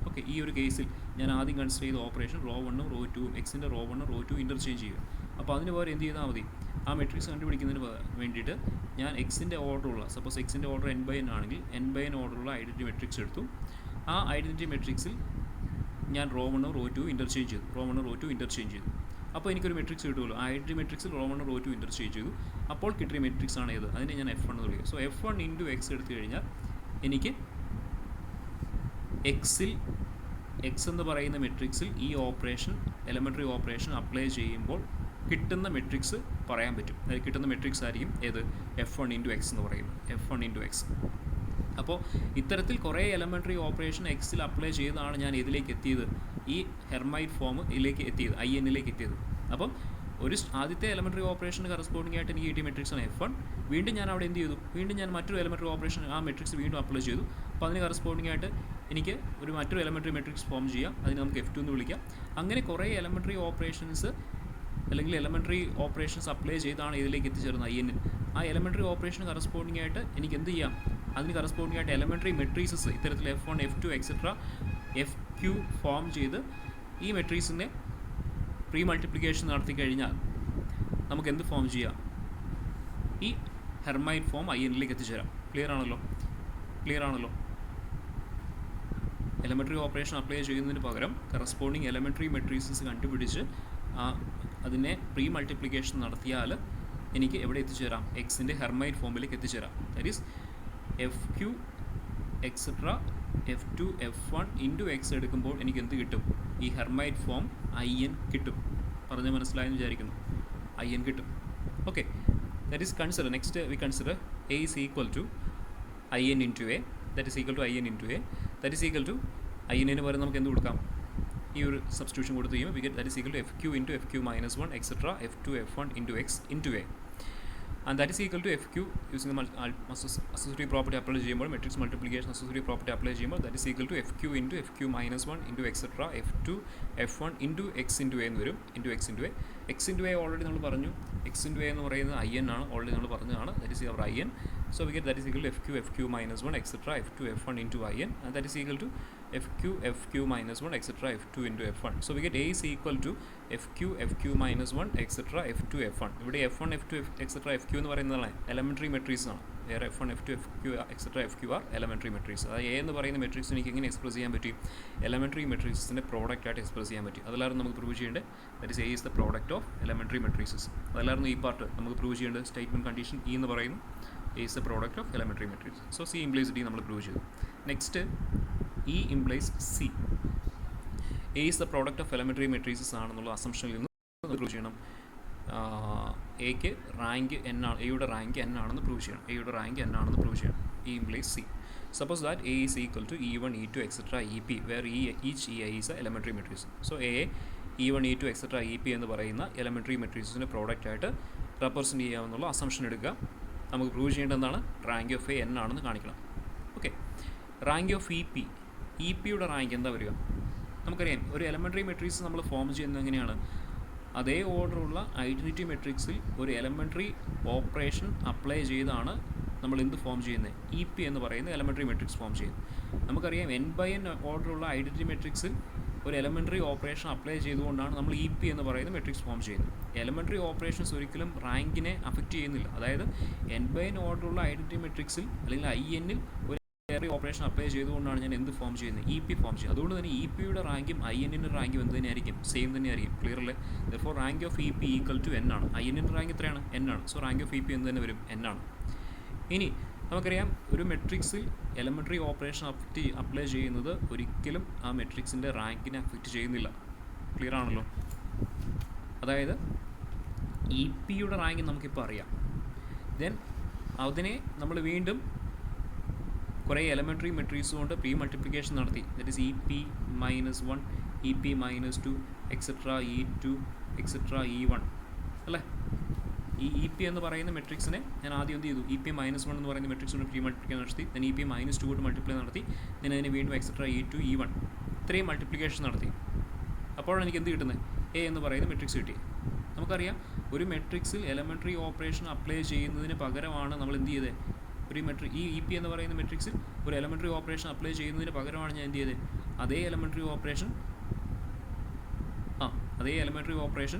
ഓക്കെ, ഈ ഒരു കേസിൽ ഞാൻ ആദ്യം കൺസിഡർ ചെയ്ത ഓപ്പറേഷൻ റോ 1ഉം റോ 2ഉം, എക്സിൻ്റെ റോ 1ഉം റോ 2ഉം ഇൻ്റർചേഞ്ച് ചെയ്യുക. അപ്പോൾ അതിന് പകരം എന്ത് ചെയ്താൽ മതി, ആ മെട്രിക്സ് കണ്ടുപിടിക്കുന്നതിന് വേണ്ടിയിട്ട് ഞാൻ എക്സിൻ്റെ ഓർഡറുള്ള, സപ്പോസ് എക്സിൻ്റെ ഓർഡർ n ബൈ n ആണെങ്കിൽ n ബൈ n ഓർഡറുള്ള ഐഡൻറ്റിറ്റി മെട്രിക്സ് എടുത്തു. ആ ഐഡൻറ്റിറ്റി മെട്രിക്സിൽ ഞാൻ റോ 1ഉം റോ 2ഉം ഇൻ്റർചേഞ്ച് ചെയ്തു. അപ്പോൾ എനിക്കൊരു മെട്രിക്സ് കിട്ടുമല്ലോ. ഐഡൻറ്റിറ്റി മെട്രിക്സിൽ റോ 1ഉം റോ 2ഉം ഇൻ്റർചേഞ്ച് ചെയ്തു. അപ്പോൾ കിട്ടിയ മെട്രിക്സ് ആണ് ഏത്, അതിനെ ഞാൻ F1 എന്ന് വിളിക്കും. സോ F1 ഇൻറ്റു എക്സ് എടുത്തു കഴിഞ്ഞാൽ എനിക്ക് എക്സ് എന്ന് പറയുന്ന മെട്രിക്സിൽ ഈ ഓപ്പറേഷൻ, എലമെൻ്ററി ഓപ്പറേഷൻ അപ്ലൈ ചെയ്യുമ്പോൾ കിട്ടുന്ന മെട്രിക്സ് പറയാൻ പറ്റും. അതായത് കിട്ടുന്ന മെട്രിക്സ് ആയിരിക്കും ഏത്, F1 ഇൻറ്റു എക്സ് എന്ന് പറയുന്നത്. F1 into X. അപ്പോൾ ഇത്തരത്തിൽ കുറേ എലമെൻ്ററി ഓപ്പറേഷൻ എക്സിൽ അപ്ലൈ ചെയ്താണ് ഞാൻ ഇതിലേക്ക് എത്തിയത്, ഈ ഹെർമൈറ്റ് ഫോമിലേക്ക് എത്തിയത്, ഐ എന്നിലേക്ക് എത്തിയത്. അപ്പം ആദ്യത്തെ എലമെൻ്ററി ഓപ്പറേഷന് കറസ്പോണ്ടിങ് ആയിട്ട് എനിക്ക് കിട്ടിയ മെട്രിക്സ് ആണ് F1. വീണ്ടും ഞാൻ അവിടെ എന്ത് ചെയ്തു, വീണ്ടും ഞാൻ മറ്റൊരു എലമെൻ്ററി ഓപ്പറേഷൻ ആ മെട്രിക്സ് വീണ്ടും അപ്ലൈ ചെയ്തു. അപ്പോൾ അതിന് കറസ്പോണ്ടിങ് ആയിട്ട് എനിക്ക് മറ്റൊരു എലമെൻ്ററി മെട്രിക്സ് ഫോം ചെയ്യാം. അതിന് നമുക്ക് F2 എന്ന് വിളിക്കാം. അങ്ങനെ കുറേ എലമെൻ്ററി ഓപ്പറേഷൻസ് അല്ലെങ്കിൽ എലമെൻ്ററി ഓപ്പറേഷൻസ് അപ്ലൈ ചെയ്താണ് ഇതിലേക്ക് എത്തിച്ചേർന്നത് ഐ എന്നിൽ. ആ എലമെൻ്ററി ഓപ്പറേഷൻ കറസ്പോണ്ടിങ് ആയിട്ട് എനിക്ക് എന്ത് ചെയ്യാം, അതിന് കറസ്പോണ്ടിങ് ആയിട്ട് എലമെൻ്ററി മെട്രീസസ് ഇത്തരത്തിൽ F1, F2 etcetera FQ form ചെയ്ത് ഈ മെട്രീസിനെ പ്രീ മൾട്ടിപ്ലിക്കേഷൻ നടത്തി കഴിഞ്ഞാൽ നമുക്ക് എന്ത് ഫോം ചെയ്യാം, ഈ ഹെർമൈറ്റ് ഫോം ഐ എന്നിലേക്ക് എത്തിച്ചേരാം. ക്ലിയർ ആണല്ലോ? എലമെൻ്ററി ഓപ്പറേഷൻ അപ്ലൈ ചെയ്യുന്നതിന് പകരം കറസ്പോണ്ടിങ് എലമെൻ്ററി മെട്രീസസ് കണ്ടുപിടിച്ച് അതിനെ പ്രീ മൾട്ടിപ്ലിക്കേഷൻ നടത്തിയാൽ എനിക്ക് എവിടെ എത്തിച്ചേരാം, എക്സിൻ്റെ ഹെർമൈറ്റ് ഫോമിലേക്ക് എത്തിച്ചേരാം. That is FQ etcetera F2 F1 into X എടുക്കുമ്പോൾ എനിക്ക് എന്ത് കിട്ടും, ഈ ഹെർമൈറ്റ് ഫോം IN കിട്ടും. പറഞ്ഞ് മനസ്സിലായെന്ന് വിചാരിക്കുന്നു. IN കിട്ടും. Okay, that is consider. Next we consider A is equal to IN into A, that is equal to IN into A, that is equal to IN ന് പകരം നമുക്ക് എന്ത് കൊടുക്കാം? ഈ ഒരു സബ്സ്റ്റിറ്റ്യൂഷൻ കൊടുത്തു കഴിയുമ്പോൾ we get that is equal to FQ into FQ minus 1 etc. F2 F1 into X into A, and that is equal to FQ using the associative property apply ചെയ്യുമ്പോൾ matrix multiplication associative property apply ചെയ്യുമ്പോൾ that is equal to FQ into FQ minus 1 into etc. F2 F1 into X into A എന്ന് വരും, into X into A. X into A already നമ്മൾ പറഞ്ഞു, X into A എന്ന് പറയുന്നത് IN ആണ്, already നമ്മൾ പറഞ്ഞതാണ്, that is our IN. So we get that is equal to FQ minus 1 etc. F2 F1 into IN, and that is equal to FQ minus 1 etc. F2 into F1. So we get A is equal to FQ minus 1 etc. F2 F1. ഇവിടെ F1 F2 etc. FQ എന്ന് പറയുന്നതാണ് elementary matrix ആണ്. വേറെ F1 F2 FQ etc. FQ are elementary matrix. അതായത് A എന്ന് പറയുന്ന matrix എനിക്ക് എങ്ങനെ എക്സ്പ്രസ് ചെയ്യാൻ പറ്റി? എലമെൻ്ററി മെട്രിക്സിൻ്റെ പ്രോഡക്റ്റ് ആയിട്ട് എക്സ്പ്രസ് ചെയ്യാൻ പറ്റി. അതെല്ലാവരും നമുക്ക് പ്രൂവ് ചെയ്യേണ്ടത്. That is A is the product of elementary matrices. അതെല്ലാവരും ഈ പാർട്ട് നമുക്ക് പ്രൂവ് ചെയ്യേണ്ടത്. സ്റ്റേറ്റ്മെൻറ്റ് കണ്ടീഷൻ E എന്ന് പറയുന്നു A is the product of elementary matrices. So C implies D നമ്മൾ പ്രൂവ് ചെയ്തു. Next E implies C. A is the product of elementary matrices ആണെന്നുള്ള അസംഷനിൽ നിന്ന് പ്രൂവ് ചെയ്യണം. എക്ക് റാങ്ക് N ആണ്, എയുടെ റാങ്ക് N ആണെന്ന് പ്രൂവ് ചെയ്യണം. എയുടെ റാങ്ക് N ആണെന്ന് പ്രൂവ് ചെയ്യണം. E implies C. Suppose that A is equal to E1, E2, etc. EP, where each EI is a elementary matrix. So A, E1, E2, etc. EP എന്ന് പറയുന്ന elementary matrixസിൻ്റെ product ആയിട്ട് represent ചെയ്യാമെന്നുള്ള assumption എടുക്കുക. നമുക്ക് prove ചെയ്യേണ്ടത് എന്താണ്? Rank of A N ആണെന്ന് കാണിക്കണം. Okay, rank of E പിയുടെ റാങ്ക് എന്താ വരിക? നമുക്കറിയാം, ഒരു എലമെൻ്ററി മെട്രിക്സ് നമ്മൾ ഫോം ചെയ്യുന്നത് എങ്ങനെയാണ്? അതേ ഓർഡറുള്ള ഐഡൻറ്റിറ്റി മെട്രിക്സിൽ ഒരു എലമെൻ്ററി ഓപ്പറേഷൻ അപ്ലൈ ചെയ്താണ് നമ്മൾ എന്ത് ഫോം ചെയ്യുന്നത്? EP എന്ന് പറയുന്ന എലമെൻ്ററി മെട്രിക്സ് ഫോം ചെയ്യുന്നത്. നമുക്കറിയാം N/N ഓർഡറുള്ള ഐഡൻറ്റിറ്റി മെട്രിക്സിൽ ഒരു എലമെൻ്ററി ഓപ്പറേഷൻ അപ്ലൈ ചെയ്തുകൊണ്ടാണ് നമ്മൾ EP എന്ന് പറയുന്ന മെട്രിക്സ് ഫോം ചെയ്യുന്നത്. എലമെൻ്ററി ഓപ്പറേഷൻസ് ഒരിക്കലും റാങ്കിനെ അഫക്റ്റ് ചെയ്യുന്നില്ല. അതായത് N/N ഓർഡറുള്ള ഐഡൻറ്റിറ്റി മെട്രിക്സിൽ അല്ലെങ്കിൽ IN-ൽ ഒരു ഓപ്പറേഷൻ അപ്ലൈ ചെയ്തുകൊണ്ടാണ് ഞാൻ എന്ത് ഫോം ചെയ്യുന്നത്? EP ഫോം ചെയ്യുന്നത്. അതുകൊണ്ട് തന്നെ EP-യുടെ റാങ്കും IN-ൻ്റെ റാങ്കും എന്ത് തന്നെയായിരിക്കും? സെയിം തന്നെയായിരിക്കും. ക്ലിയർ അല്ലേ? therefore rank of EP equal to N ആണ്. IN-ൻ്റെ റാങ്ക് എത്രയാണ്? N ആണ്. സോ റാങ്ക് ഓഫ് EP എന്ത് തന്നെ വരും? N ആണ്. ഇനി നമുക്കറിയാം, ഒരു മെട്രിക്സിൽ എലമെൻ്ററി ഓപ്പറേഷൻ അപ്ലൈ ചെയ്യുന്നത് ഒരിക്കലും ആ മെട്രിക്സിൻ്റെ റാങ്കിനെ അഫക്റ്റ് ചെയ്യുന്നില്ല. ക്ലിയർ ആണല്ലോ? അതായത് EP-യുടെ റാങ്ക് നമുക്കിപ്പോൾ അറിയാം. ദെൻ അതിനെ നമ്മൾ വീണ്ടും കുറേ എലമെൻ്ററി മെട്രിക്സ് കൊണ്ട് പ്രീ മൾട്ടിപ്ലിക്കേഷൻ നടത്തി. That is EP minus 1, EP minus 2, etc. E2, etc. E1 അല്ലേ? ഈ EP എന്ന് പറയുന്ന മെട്രിക്സിനെ ഞാൻ ആദ്യം എന്ത് ചെയ്തു? EP minus 1 എന്ന് പറയുന്ന മെട്രിക്സ് കൊണ്ട് പ്രീ മൾട്ടിപ്ലിക്കേഷൻ നടത്തി. ദെൻ EP minus 2 കൊണ്ട് മൾട്ടിപ്ലൈ നടത്തി. ദെൻ അതിന് വീണ്ടും etc. E2, E1 ഇത്രയും മൾട്ടിപ്ലിക്കേഷൻ നടത്തി. അപ്പോഴാണ് എനിക്ക് എന്ത് കിട്ടുന്നത്? A എന്ന് പറയുന്ന മെട്രിക്സ് കിട്ടി. നമുക്കറിയാം, ഒരു മെട്രിക്സിൽ എലമെൻ്ററി ഓപ്പറേഷൻ അപ്ലൈ ചെയ്യുന്നതിന് പകരമാണ് നമ്മൾ എന്ത് ചെയ്തത്? ഒരു ഈ EP എന്ന് പറയുന്ന മെട്രിക്സിൽ ഒരു എലമെൻ്ററി ഓപ്പറേഷൻ അപ്ലൈ ചെയ്യുന്നതിന് പകരമാണ് ഞാൻ എന്ത് ചെയ്തത്? അതേ എലമെൻ്ററി ഓപ്പറേഷൻ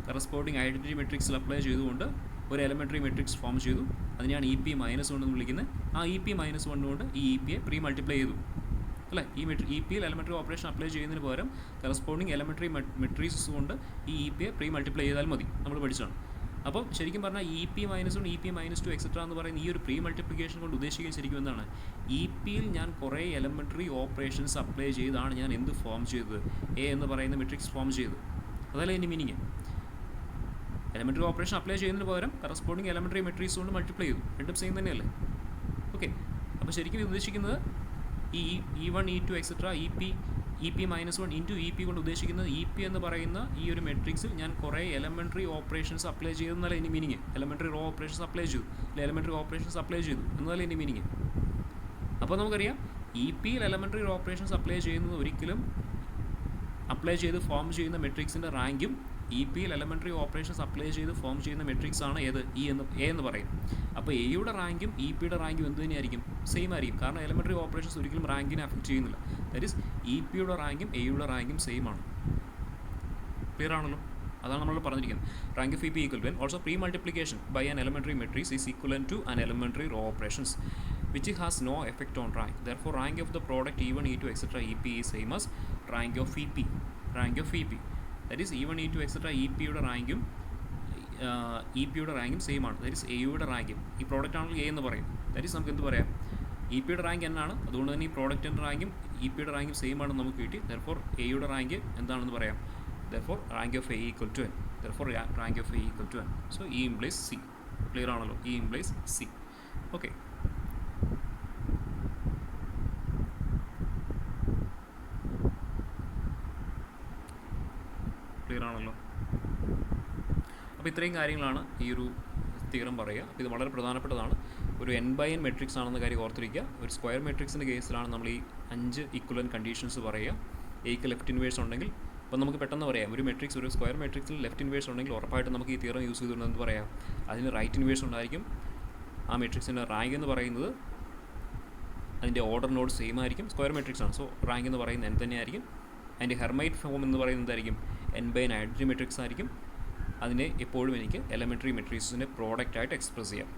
കറസ്പോണ്ടിങ് ഐഡൻറ്റിറ്റി മെട്രിക്സിൽ അപ്ലൈ ചെയ്തുകൊണ്ട് ഒരു എലമെൻ്ററി മെട്രിക്സ് ഫോം ചെയ്തു. അതിനെയാണ് EP minus 1 എന്ന് വിളിക്കുന്നത്. ആ EP minus 1 കൊണ്ട് ഈ EP-യെ പ്രീ മൾട്ടിപ്ലൈ ചെയ്തു അല്ലേ? ഈ EP-യിൽ എലമെൻ്ററി ഓപ്പറേഷൻ അപ്ലൈ ചെയ്യുന്നതിന് പകരം കറസ്പോണ്ടിങ് എലമെൻ്ററി മെട്രിക്സ് കൊണ്ട് ഈ EP-യെ പ്രീ മൾട്ടിപ്ലൈ ചെയ്താൽ മതി. നമ്മൾ പഠിച്ചാണ്. അപ്പോൾ ശരിക്കും പറഞ്ഞാൽ EP minus 1, EP minus 2, etc. എന്ന് പറയുന്ന ഈ ഒരു പ്രീ മൾട്ടിപ്ലിക്കേഷൻ കൊണ്ട് ഉദ്ദേശിക്കുന്നത് ശരിക്കും എന്താണ്? EP-യിൽ ഞാൻ കുറേ എലമെൻ്ററി ഓപ്പറേഷൻസ് അപ്ലൈ ചെയ്താണ് ഞാൻ എന്ത് ഫോം ചെയ്തത്? A എന്ന് പറയുന്ന മെട്രിക്സ് ഫോം ചെയ്തു. അതല്ല എൻ്റെ മീനിങ്. എലമെൻ്ററി ഓപ്പറേഷൻ അപ്ലൈ ചെയ്യുന്നതിന് പകരം കറസ്പോണ്ടിങ് എലമെൻ്ററി മെട്രിക്സ് കൊണ്ട് മൾട്ടിപ്ലൈ ചെയ്തു. രണ്ടും സെയിം തന്നെയല്ലേ? ഓക്കെ, അപ്പോൾ ശരിക്കും ഉദ്ദേശിക്കുന്നത് ഈ E1, E2, etc. EP minus 1 into EP കൊണ്ട് ഉദ്ദേശിക്കുന്നത് EP എന്ന് പറയുന്ന ഈ ഒരു മെട്രിക്സിൽ ഞാൻ കുറേ എലമെൻ്ററി ഓപ്പറേഷൻസ് അപ്ലൈ ചെയ്തെന്നല്ല എൻ്റെ മീനിങ്. എലമെൻ്ററി ഓപ്പറേഷൻസ് അപ്ലൈ ചെയ്തു, അല്ലെങ്കിൽ എലമെൻ്ററി ഓപ്പറേഷൻസ് അപ്ലൈ ചെയ്തു എന്നല്ല എൻ്റെ മീനിങ്. അപ്പോൾ നമുക്കറിയാം, EP-യിൽ എലമെൻ്ററി ഓപ്പറേഷൻസ് അപ്ലൈ ചെയ്യുന്നത് ഒരിക്കലും അപ്ലൈ ചെയ്ത് ഫോം ചെയ്യുന്ന മെട്രിക്സിൻ്റെ റാങ്കും EP-യിൽ എലമെൻ്ററി ഓപ്പറേഷൻസ് അപ്ലൈ ചെയ്ത് ഫോം ചെയ്യുന്ന മെട്രിക്സ് ആണ് ഏത്? A എന്ന് പറയും. അപ്പോൾ എയുടെ റാങ്കും EP-യുടെ റാങ്കും എന്ത് തന്നെയായിരിക്കും? സെയിം ആയിരിക്കും. കാരണം എലമെൻ്ററി ഓപ്പറേഷൻസ് ഒരിക്കലും റാങ്കിനെ അഫക്റ്റ് ചെയ്യുന്നില്ല. ദാറ്റ് ഈസ് EP-യുടെ റാങ്കും എയുടെ റാങ്കും സെയിം ആണ്. ക്ലിയർ ആണല്ലോ? അതാണ് നമ്മൾ പറഞ്ഞിരിക്കുന്നത്. Rank of EP equal to also pre multiplication by an elementary matrix is equivalent to an elementary row operations which has no effect on rank. Therefore rank of the product E1, E2, etc. EP is same as rank of EP. That is E1, E2, etc. EP-യുടെ റാങ്കും EP-യുടെ റാങ്കും same ആണ്. That is എയുടെ റാങ്കും ഈ product ആണെങ്കിൽ A എന്ന് പറയും. That is നമുക്ക് എന്ത് പറയാം? ഇ പിയുടെ റാങ്ക് n ആണ്, അതുകൊണ്ട് തന്നെ ഈ പ്രോഡക്റ്റിൻ്റെ റാങ്കും ഇ പിയുടെ റാങ്കും സെയിം ആണെന്ന് നമുക്ക് കിട്ടി. ദെർഫോർ എയുടെ റാങ്ക് എന്താണെന്ന് പറയാം, therefore rank of A equal to n, therefore rank of A equal to n. So E implies C. Clear ആണല്ലോ, E implies C. Okay, clear ആണല്ലോ. അപ്പോൾ ഇത്രയും കാര്യങ്ങളാണ് ഈ ഒരു തിയറം പറയുക. അപ്പോൾ ഇത് വളരെ പ്രധാനപ്പെട്ടതാണ്. ഒരു n/n മെട്രിക്സ് ആണെന്ന കാര്യം ഓർത്തിരിക്കുക. ഒരു സ്ക്വയർ മെട്രിക്സിൻ്റെ കേസിലാണ് നമ്മൾ ഈ 5 ഇക്വലൻറ്റ് കണ്ടീഷൻസ് പറയുക. എയ്ക്ക് ലെഫ്റ്റ് ഇൻവേഴ്സ് ഉണ്ടെങ്കിൽ, അപ്പോൾ നമുക്ക് പെട്ടെന്ന് പറയാം, ഒരു മെട്രിക്സ്, ഒരു സ്ക്വയർ മെട്രിക്സിൽ ലെഫ്റ്റ് ഇൻവേഴ്സ് ഉണ്ടെങ്കിൽ ഉറപ്പായിട്ട് നമുക്ക് ഈ തിയറം യൂസ് ചെയ്തുകൊണ്ട് പറയാം, അതിന് റൈറ്റ് ഇൻവേഴ്സ് ഉണ്ടായിരിക്കും. ആ മെട്രിക്സിൻ്റെ റാങ്ക് എന്ന് പറയുന്നത് അതിൻ്റെ ഓർഡറിനോട് സെയിം ആയിരിക്കും. സ്ക്വയർ മെട്രിക്സ് ആണ്, സോ റാങ്ക് എന്ന് പറയുന്നത് n തന്നെയായിരിക്കും. അതിൻ്റെ ഹെർമൈറ്റ് ഫോം എന്ന് പറയുന്നത് എന്തായിരിക്കും, n/n ഐഡൻറ്റിറ്റി മെട്രിക്സ് ആയിരിക്കും. അതിനെ എപ്പോഴും എനിക്ക് എലമെൻ്ററി മെട്രിക്സിൻ്റെ പ്രോഡക്റ്റായിട്ട് എക്സ്പ്രസ് ചെയ്യാം.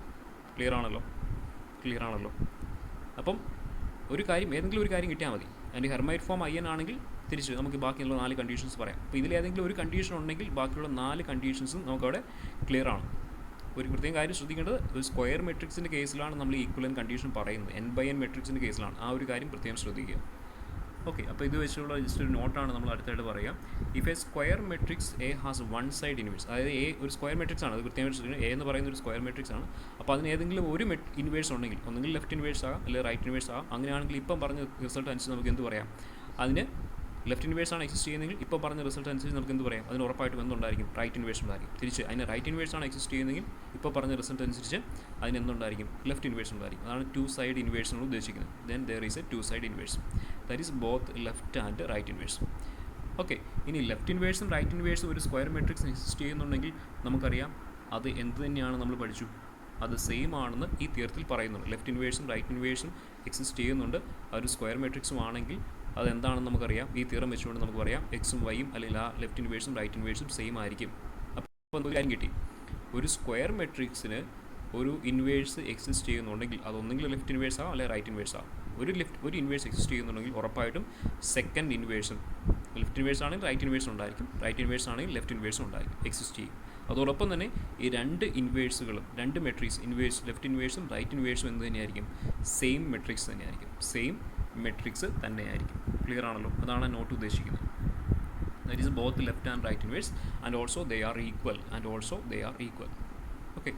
ക്ലിയർ ആണല്ലോ, ക്ലിയർ ആണല്ലോ. അപ്പം ഒരു കാര്യം, ഏതെങ്കിലും ഒരു കാര്യം കിട്ടിയാൽ മതി. അതിൻ്റെ ഹെർമൈറ്റ് ഫോം i n ആണെങ്കിൽ തിരിച്ച് നമുക്ക് ബാക്കിയുള്ള 4 കണ്ടീഷൻസ് പറയാം. അപ്പോൾ ഇതിലേതെങ്കിലും ഒരു കണ്ടീഷൻ ഉണ്ടെങ്കിൽ ബാക്കിയുള്ള 4 കണ്ടീഷൻസും നമുക്കവിടെ ക്ലിയർ ആണ്. ഒരു പ്രത്യേകം കാര്യം ശ്രദ്ധിക്കേണ്ടത്, ഒരു സ്ക്വയർ മെട്രിക്സിൻ്റെ കേസിലാണ് നമ്മൾ ഈക്വലൻറ്റ് കണ്ടീഷൻ പറയുന്നത്, n/n മെട്രിക്സിൻ്റെ കേസിലാണ്. ആ ഒരു കാര്യം പ്രത്യേകം ശ്രദ്ധിക്കുക. ഓക്കെ, അപ്പോൾ ഇത് വെച്ചുള്ള ജസ്റ്റ് ഒരു നോട്ടാണ് നമ്മൾ അടുത്തായിട്ട് പറയുക. If A square matrix A has one side inverse, അതായത് എ ഒരു സ്ക്വയർ മെട്രിക്സ് ആണ്, അത് കൃത്യമായിട്ട് ശ്രദ്ധിക്കുന്നത്. എ എന്ന് പറയുന്ന ഒരു സ്ക്വയർ മെട്രിക്സ് ആണ്. അപ്പോൾ അതിന് ഏതെങ്കിലും ഒരു ഇൻവേഴ്സ് ഉണ്ടെങ്കിൽ, ഒന്നെങ്കിൽ ലെഫ്റ്റ് ഇൻവേഴ്സ് ആകാം, അല്ലെങ്കിൽ റൈറ്റ് ഇൻവേഴ്സ് ആകാം. അങ്ങനെയാണെങ്കിൽ ഇപ്പം പറഞ്ഞ റിസൾട്ട് അനുസരിച്ച് നമുക്ക് എന്ത് പറയാം, അതിന് ലെഫ്റ്റ് ഇൻവേഴ്സ് ആണ് എക്സിസ്റ്റ് ചെയ്യുന്നതെങ്കിൽ ഇപ്പോൾ പറഞ്ഞ റിസൾട്ട് അനുസരിച്ച് നമുക്ക് എന്ത് പറയാം, അതിന് ഉറപ്പായിട്ടും എന്തുണ്ടായിരിക്കും, റൈറ്റ് ഇൻവേഴ്സ് ഉണ്ടായിരിക്കും. തിരിച്ച് അതിന് റൈറ്റ് ഇൻവേഴ്സ് ആണ് എക്സിസ്റ്റ് ചെയ്യുന്നതെങ്കിൽ ഇപ്പോൾ പറഞ്ഞ റിസൾട്ട് അനുസരിച്ച് അതിന് എന്തുണ്ടായിരിക്കും, ലെഫ്റ്റ് ഇൻവേഴ്സ് ഉണ്ടായിരിക്കും. അതാണ് 2 സൈഡ് ഇൻവേഴ്സ് എന്ന് ഉദ്ദേശിക്കുന്നത്. Then there is a 2 side inverse, that is both left and right inverse. Okay, ഇനി ലെഫ്റ്റ് ഇൻവേഴ്സും റൈറ്റ് ഇൻവേഴ്സും ഒരു സ്ക്വയർ മെട്രിക്സ് എക്സിസ്റ്റ് ചെയ്യുന്നുണ്ടെങ്കിൽ നമുക്കറിയാം അത് എന്ത് തന്നെയാണ് നമ്മൾ പഠിച്ചു, അത് സെയിം ആണെന്ന് ഈ തിയറത്തിൽ പറയുന്നുണ്ട്. ലെഫ്റ്റ് ഇൻവേഴ്സും റൈറ്റ് ഇൻവേഴ്സും എക്സിസ്റ്റ് ചെയ്യുന്നുണ്ട്, അതൊരു സ്ക്വയർ മെട്രിക്സും ആണെങ്കിൽ അതെന്താണെന്ന് നമുക്കറിയാം. ഈ തിയറം വെച്ചുകൊണ്ട് നമുക്ക് പറയാം എക്സും വൈയും അല്ലെങ്കിൽ ആ ലെഫ്റ്റ് ഇൻവേഴ്സും റൈറ്റ് ഇൻവേഴ്സും സെയിം ആയിരിക്കും. അപ്പോൾ ഒരു കാര്യം കിട്ടി, ഒരു സ്ക്വയർ മെട്രിക്സിന് ഒരു ഇൻവേഴ്സ് എക്സിസ്റ്റ് ചെയ്യുന്നുണ്ടെങ്കിൽ അതൊന്നെങ്കിൽ ലെഫ്റ്റ് ഇൻവേഴ്സ് ആകാം അല്ലെങ്കിൽ റൈറ്റ് ഇൻവേഴ്സ് ആകാം. ഒരു ഇൻവേഴ്സ് എക്സിസ്റ്റ് ചെയ്യുന്നുണ്ടെങ്കിൽ ഉറപ്പായിട്ടും സെക്കൻഡ് ഇൻവേഴ്സും, ലെഫ്റ്റ് ഇൻവേഴ്സ് ആണെങ്കിൽ റൈറ്റ് ഇൻവേഴ്സ് ഉണ്ടായിരിക്കും, റൈറ്റ് ഇൻവേഴ്സ് ആണെങ്കിൽ ലെഫ്റ്റ് ഇൻവേഴ്സും ഉണ്ടായിരിക്കും, എക്സിസ്റ്റ് ചെയ്യും. അതോടൊപ്പം തന്നെ ഈ 2 ഇൻവേഴ്സുകളും, 2 മെട്രിക്സ്, ഇൻവേഴ്സ് ലെഫ്റ്റ് ഇൻവേഴ്സും റൈറ്റ് ഇൻവേഴ്സും എന്ത് തന്നെയായിരിക്കും, സെയിം മെട്രിക്സ് തന്നെയായിരിക്കും, സെയിം മെട്രിക്സ് തന്നെയായിരിക്കും. ക്ലിയർ ആണല്ലോ, അതാണ് നോട്ട് ഉദ്ദേശിക്കുന്നത്. That is both left and right inverse and also they are equal, okay.